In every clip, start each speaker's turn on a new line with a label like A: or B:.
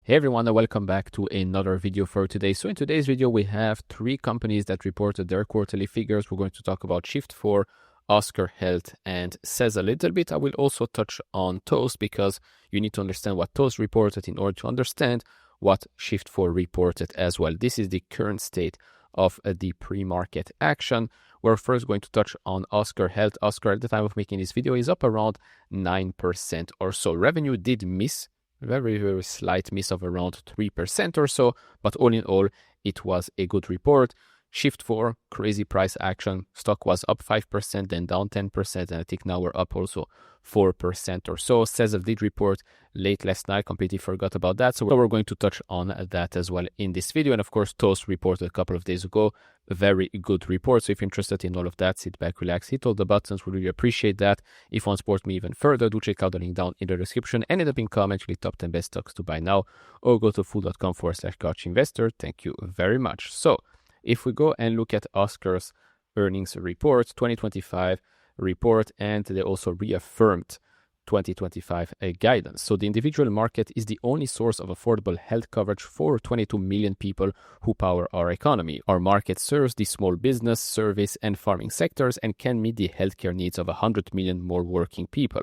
A: Hey everyone, and welcome back to another video for today. So in today's video, we have 3 companies that reported their quarterly figures. We're going to talk about Shift4, Oscar Health, and Sezzle a little bit. I will also touch on Toast because you need to understand what Toast reported in order to understand what Shift4 reported as well. This is the current state of the pre-market action. We're first going to touch on Oscar Health. Oscar, at the time of making this video, is up around 9% or so. Revenue did miss. Very slight miss of around 3% or so, but all in all, it was a good report. Shift4, crazy price action. Stock was up 5%, then down 10%, and I think now we're up also 4% or so. Sezzle did report late last night, completely forgot about that. So we're going to touch on that as well in this video. And of course, Toast reported a couple of days ago. A very good report. So if you're interested in all of that, sit back, relax, hit all the buttons. We really appreciate that. If you want to support me even further, do check out the link down in the description and in the pinned comment, actually top 10 best stocks to buy now, or go to fool.com/couchinvestor. Thank you very much. So if we go and look at Oscar's earnings report, 2025 report, and they also reaffirmed 2025 guidance. So the individual market is the only source of affordable health coverage for 22 million people who power our economy. Our market serves the small business, service, and farming sectors and can meet the healthcare needs of 100 million more working people.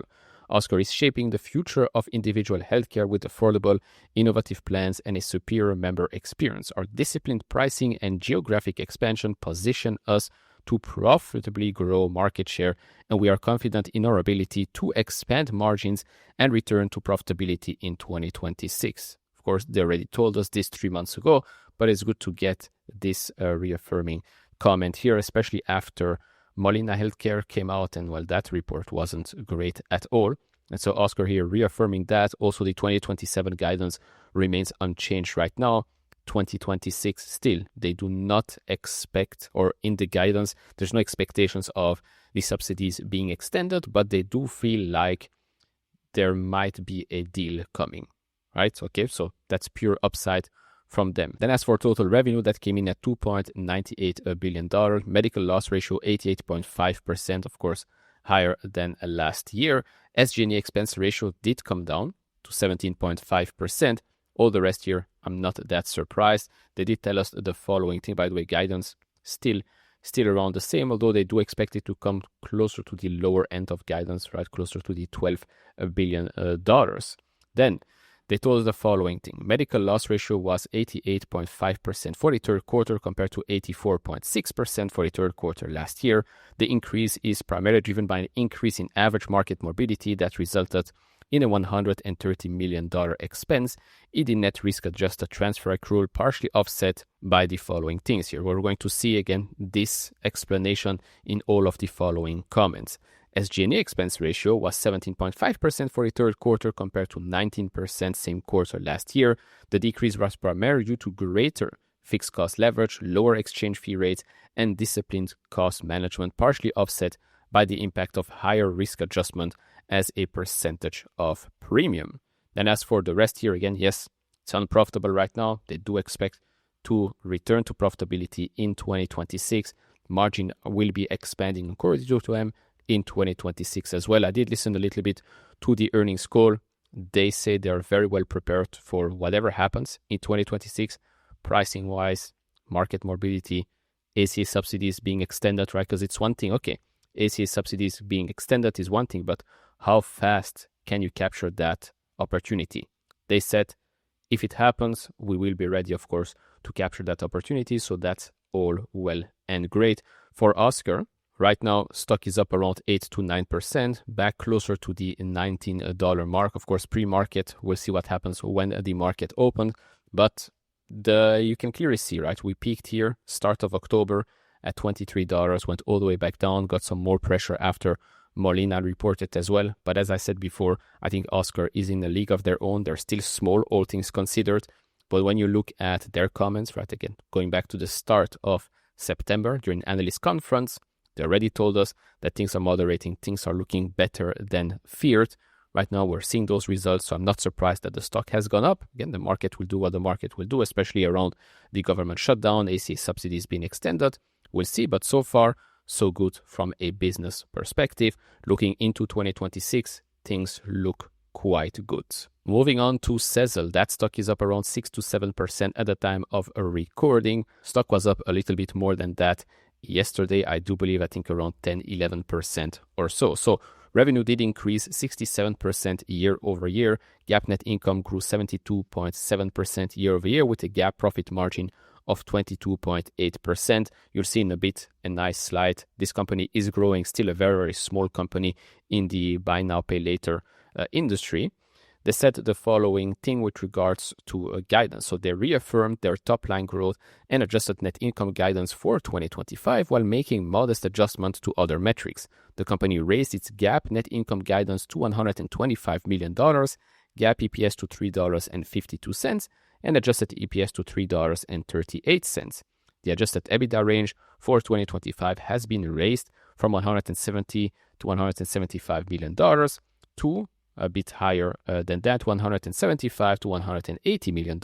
A: Oscar is shaping the future of individual healthcare with affordable, innovative plans and a superior member experience. Our disciplined pricing and geographic expansion position us to profitably grow market share, and we are confident in our ability to expand margins and return to profitability in 2026. Of course, they already told us this 3 months ago, but it's good to get this reaffirming comment here, especially after Molina Healthcare came out, and well, that report wasn't great at all. And so Oscar here reaffirming that. Also, the 2027 guidance remains unchanged right now. 2026 still, they do not expect, or in the guidance, there's no expectations of the subsidies being extended, but they do feel like there might be a deal coming, right? Okay, so that's pure upside from them. Then as for total revenue, that came in at $2.98 billion. Medical loss ratio 88.5%, of course, higher than last year. SG&A expense ratio did come down to 17.5%. All the rest here, I'm not that surprised. They did tell us the following thing, by the way, guidance still around the same, although they do expect it to come closer to the lower end of guidance, right, closer to the $12 billion. Then they told us the following thing. Medical loss ratio was 88.5% for the third quarter compared to 84.6% for the third quarter last year. The increase is primarily driven by an increase in average market morbidity that resulted in a $130 million expense in the net risk-adjusted transfer accrual, partially offset by the following things here. We're going to see again this explanation in all of the following comments. SG&A expense ratio was 17.5% for the third quarter compared to 19% same quarter last year. The decrease was primarily due to greater fixed cost leverage, lower exchange fee rates, and disciplined cost management, partially offset by the impact of higher risk adjustment as a percentage of premium. Then as for the rest here, again, yes, it's unprofitable right now. They do expect to return to profitability in 2026. Margin will be expanding according to them in 2026 as well. I did listen a little bit to the earnings call. They say they are very well prepared for whatever happens in 2026, pricing wise, market morbidity, ACA subsidies being extended, right? Because it's one thing, okay, ACA subsidies being extended is one thing, but how fast can you capture that opportunity? They said, if it happens, we will be ready, of course, to capture that opportunity. So that's all well and great. For Oscar, right now, stock is up around 8 to 9%, back closer to the $19 mark. Of course, pre-market, we'll see what happens when the market opens. But you can clearly see, right, we peaked here, start of October at $23, went all the way back down, got some more pressure after Molina reported as well. But as I said before, I think Oscar is in a league of their own. They're still small, all things considered. But when you look at their comments, right, again, going back to the start of September during analyst conference, they already told us that things are moderating, things are looking better than feared. Right now, we're seeing those results, so I'm not surprised that the stock has gone up. Again, the market will do what the market will do, especially around the government shutdown, ACA subsidies being extended. We'll see, but so far, so good from a business perspective. Looking into 2026, things look quite good. Moving on to Sezzle, that stock is up around 6 to 7% at the time of a recording. Stock was up a little bit more than that yesterday, I do believe, I think around 10-11% or so. So revenue did increase 67% year over year. GAAP net income grew 72.7% year over year with a GAAP profit margin of 22.8%. You'll see in a bit a nice slide. This company is growing, still a very, very small company in the buy now, pay later industry. They said the following thing with regards to guidance. So they reaffirmed their top line growth and adjusted net income guidance for 2025 while making modest adjustments to other metrics. The company raised its GAAP net income guidance to $125 million, GAAP EPS to $3.52, and adjusted EPS to $3.38. The adjusted EBITDA range for 2025 has been raised from $170 to $175 million to a bit higher than that, $175 to $180 million.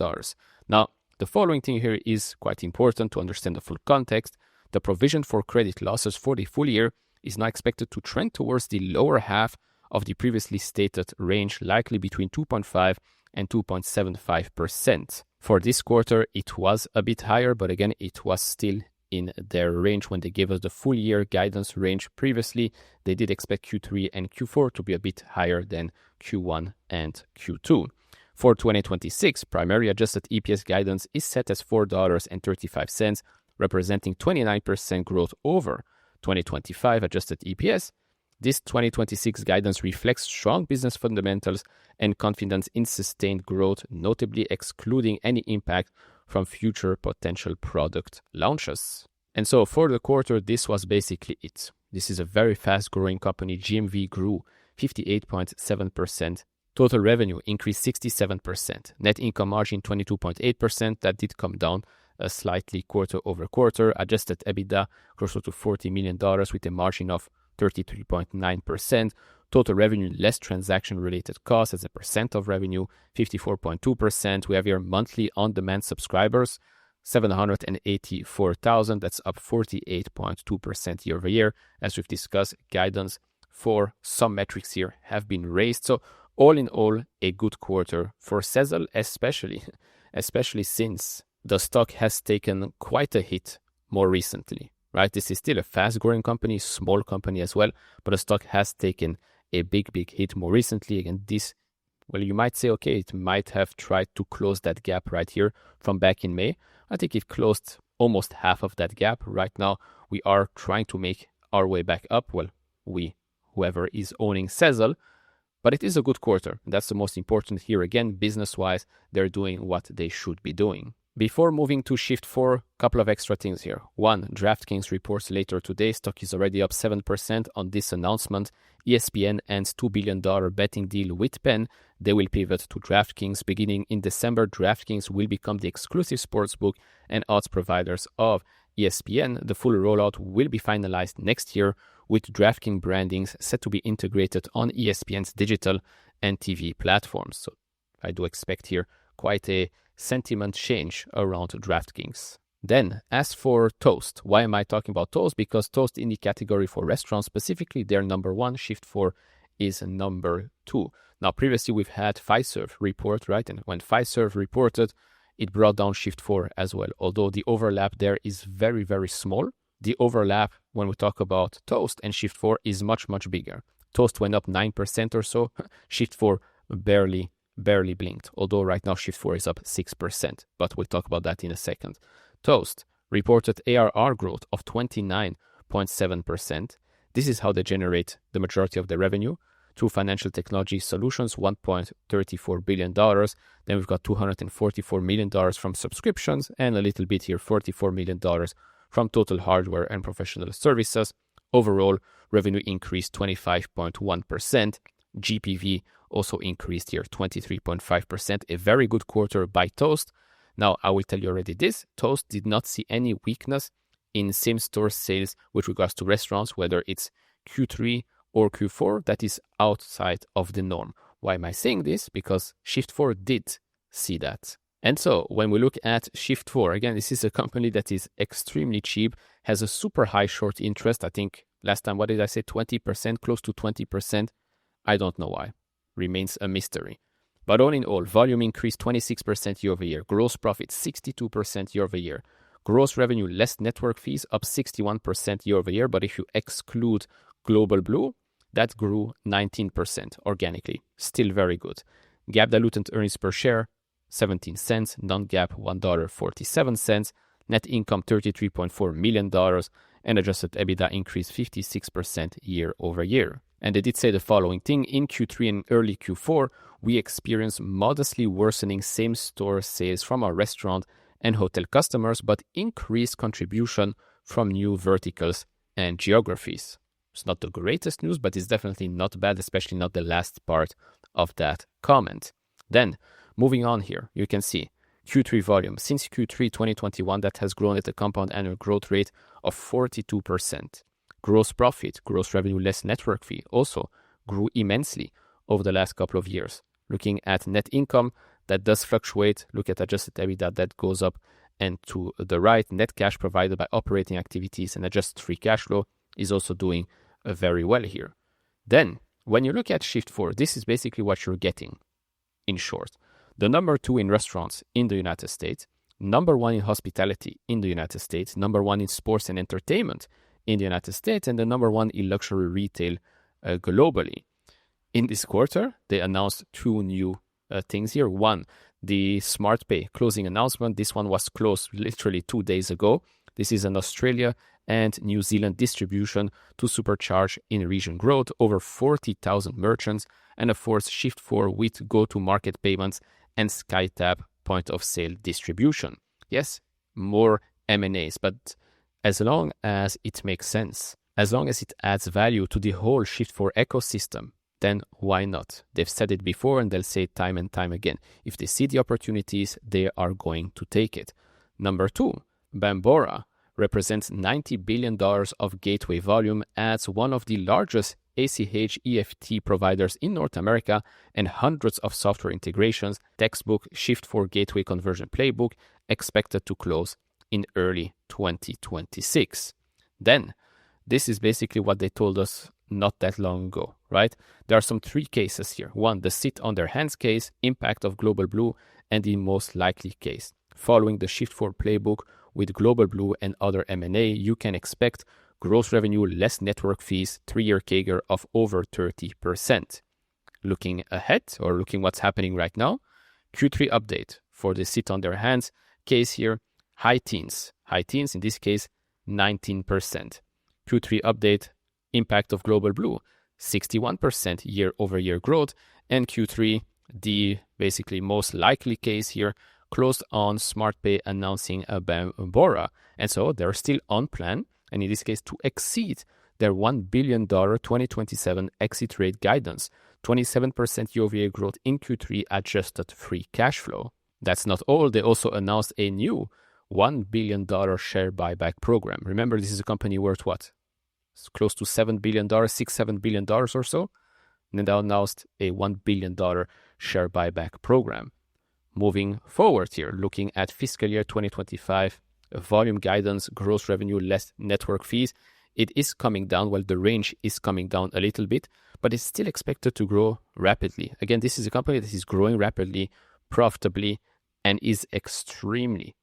A: Now, the following thing here is quite important to understand the full context. The provision for credit losses for the full year is now expected to trend towards the lower half of the previously stated range, likely between 2.5 and 2.75%. For this quarter, it was a bit higher, but again, it was still in their range when they gave us the full year guidance range previously. They did expect Q3 and Q4 to be a bit higher than Q1 and Q2. For 2026, primary adjusted EPS guidance is set as $4.35, representing 29% growth over 2025 adjusted EPS. This 2026 guidance reflects strong business fundamentals and confidence in sustained growth, notably excluding any impact from future potential product launches. And so for the quarter, this was basically it. This is a very fast-growing company. GMV grew 58.7%. Total revenue increased 67%. Net income margin 22.8%. That did come down slightly quarter over quarter. Adjusted EBITDA closer to $40 million with a margin of 33.9%. Total revenue less transaction-related costs as a percent of revenue, 54.2%. We have here monthly on-demand subscribers, 784,000. That's up 48.2% year over year. As we've discussed, guidance for some metrics here have been raised. So all in all, a good quarter for Sezzle, especially since the stock has taken quite a hit more recently. Right? This is still a fast-growing company, small company as well, but the stock has taken a big hit more recently. Again, this, well, you might say, okay, it might have tried to close that gap right here from back in May. I think it closed almost half of that gap. Right now, we are trying to make our way back up. Well, whoever is owning Sezzle, but it is a good quarter. That's the most important here. Again, business-wise, they're doing what they should be doing. Before moving to Shift4, a couple of extra things here. One, DraftKings reports later today. Stock is already up 7% on this announcement. ESPN ends $2 billion betting deal with Penn. They will pivot to DraftKings. Beginning in December, DraftKings will become the exclusive sportsbook and odds providers of ESPN. The full rollout will be finalized next year, with DraftKings brandings set to be integrated on ESPN's digital and TV platforms. So I do expect here quite a sentiment change around DraftKings. Then, as for Toast, why am I talking about Toast? Because Toast in the category for restaurants specifically, they're number one. Shift4 is number two. Now, previously we've had Fiserv report, right? And when Fiserv reported, it brought down Shift4 as well. Although the overlap there is very, very small, the overlap when we talk about Toast and Shift4 is much bigger. Toast went up 9% or so. Shift4 barely blinked, although right now Shift4 is up 6%, but we'll talk about that in a second. Toast reported ARR growth of 29.7%. This is how they generate the majority of their revenue, through financial technology solutions, $1.34 billion. Then we've got $244 million from subscriptions, and a little bit here, $44 million from total hardware and professional services. Overall, revenue increased 25.1%. GPV also increased here 23.5%. A very good quarter by Toast. Now, I will tell you already this. Toast did not see any weakness in same-store sales with regards to restaurants, whether it's Q3 or Q4. That is outside of the norm. Why am I saying this? Because Shift4 did see that. And so when we look at Shift4, again, this is a company that is extremely cheap, has a super high short interest. I think last time, what did I say? 20%, close to 20%. I don't know why. remains a mystery. But all in all, volume increased 26% year over year, gross profit 62% year over year, gross revenue less network fees up 61% year over year. But if you exclude Global Blue, that grew 19% organically. Still very good. GAAP diluted earnings per share, 17 cents. Non-GAAP, $1.47. Net income, $33.4 million. And adjusted EBITDA increased 56% year over year. And they did say the following thing. In Q3 and early Q4, we experienced modestly worsening same-store sales from our restaurant and hotel customers, but increased contribution from new verticals and geographies. It's not the greatest news, but it's definitely not bad, especially not the last part of that comment. Then, moving on here, you can see Q3 volume. Since Q3 2021, that has grown at a compound annual growth rate of 42%. Gross profit, gross revenue less network fee, also grew immensely over the last couple of years. Looking at net income, that does fluctuate. Look at adjusted EBITDA, that goes up. And to the right, net cash provided by operating activities and adjusted free cash flow is also doing very well here. Then, when you look at Shift 4, this is basically what you're getting. In short, the number 2 in restaurants in the United States, number 1 in hospitality in the United States, number 1 in sports and entertainment in the United States, and the number 1 in luxury retail globally. In this quarter, they announced 2 new things here. One, the Smart Pay closing announcement. This one was closed literally 2 days ago. This is an Australia and New Zealand distribution to supercharge in-region growth, over 40,000 merchants, and of course Shift 4 with go-to-market payments and SkyTab point-of-sale distribution. Yes, more M&As, but as long as it makes sense, as long as it adds value to the whole Shift 4 ecosystem, then why not? They've said it before and they'll say it time and time again. If they see the opportunities, they are going to take it. Number 2, Bambora represents $90 billion of gateway volume, adds one of the largest ACH EFT providers in North America, and hundreds of software integrations. Textbook Shift 4 gateway conversion playbook expected to close in early 2026. Then, this is basically what they told us not that long ago, right? There are some 3 cases here. 1, the sit on their hands case, impact of Global Blue, and the most likely case. Following the Shift 4 playbook with Global Blue and other M&A, you can expect gross revenue less network fees, 3-year CAGR of over 30%. Looking ahead, or looking what's happening right now, Q3 update for the sit on their hands case here, high teens, in this case, 19%. Q3 update, impact of Global Blue, 61% year-over-year growth, and Q3, the basically most likely case here, closed on SmartPay announcing a Bambora. And so they're still on plan, and in this case to exceed their $1 billion 2027 exit rate guidance, 27% year-over-year growth in Q3 adjusted free cash flow. That's not all. They also announced a new $1 billion share buyback program. Remember, this is a company worth what? It's close to $7 billion, $6-7 billion or so. And they announced a $1 billion share buyback program. Moving forward here, looking at fiscal year 2025, volume guidance, gross revenue less network fees, it is coming down. Well, the range is coming down a little bit, but it's still expected to grow rapidly. Again, this is a company that is growing rapidly, profitably, and is extremely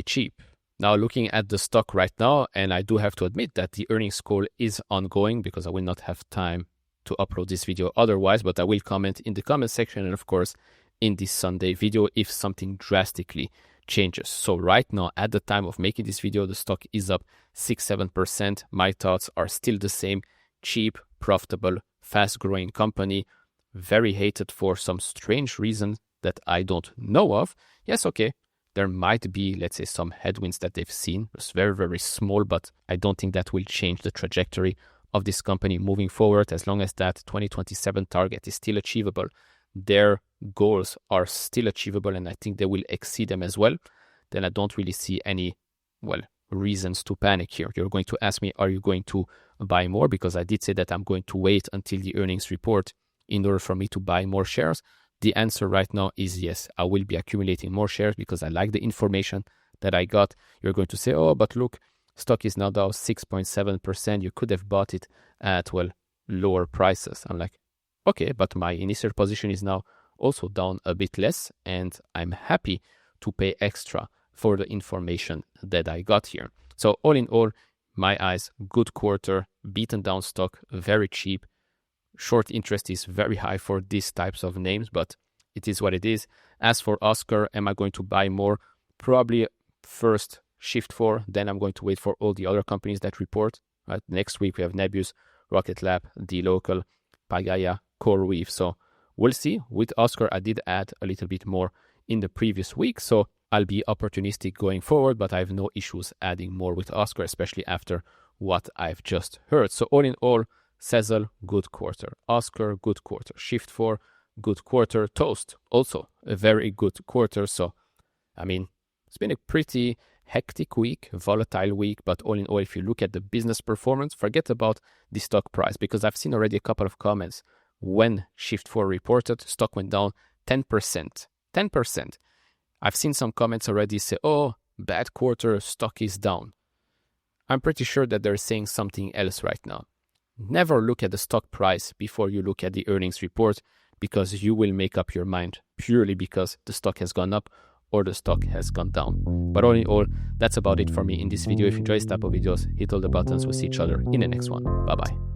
A: cheap. Now, looking at the stock right now, and I do have to admit that the earnings call is ongoing because I will not have time to upload this video otherwise, but I will comment in the comment section and, of course, in this Sunday video if something drastically changes. So right now, at the time of making this video, the stock is up 6-7%. My thoughts are still the same. Cheap, profitable, fast-growing company, very hated for some strange reason that I don't know of. Yes, okay, there might be, let's say, some headwinds that they've seen. It's very, very small, but I don't think that will change the trajectory of this company moving forward. As long as that 2027 target is still achievable, their goals are still achievable, and I think they will exceed them as well, then I don't really see any, reasons to panic here. You're going to ask me, are you going to buy more? Because I did say that I'm going to wait until the earnings report in order for me to buy more shares. The answer right now is yes, I will be accumulating more shares because I like the information that I got. You're going to say, oh, but look, stock is now down 6.7%. You could have bought it at, lower prices. I'm like, okay, but my initial position is now also down a bit less, and I'm happy to pay extra for the information that I got here. So all in all, my eyes, good quarter, beaten down stock, very cheap. Short interest is very high for these types of names, but it is what it is. As for Oscar, am I going to buy more? Probably first Shift4, then I'm going to wait for all the other companies that report. Right? Next week we have Nebius, Rocket Lab, dLocal, Pagaya, CoreWeave. So we'll see. With Oscar, I did add a little bit more in the previous week, so I'll be opportunistic going forward, but I have no issues adding more with Oscar, especially after what I've just heard. So all in all, Sezzle, good quarter. Oscar, good quarter. Shift4, good quarter. Toast, also a very good quarter. So, I mean, it's been a pretty hectic week, volatile week, but all in all, if you look at the business performance, forget about the stock price, because I've seen already a couple of comments. When Shift4 reported, stock went down 10%. 10%. I've seen some comments already say, oh, bad quarter, stock is down. I'm pretty sure that they're saying something else right now. Never look at the stock price before you look at the earnings report, because you will make up your mind purely because the stock has gone up or the stock has gone down. But all in all, that's about it for me in this video. If you enjoy this type of videos, hit all the buttons. We'll see each other in the next one. Bye-bye.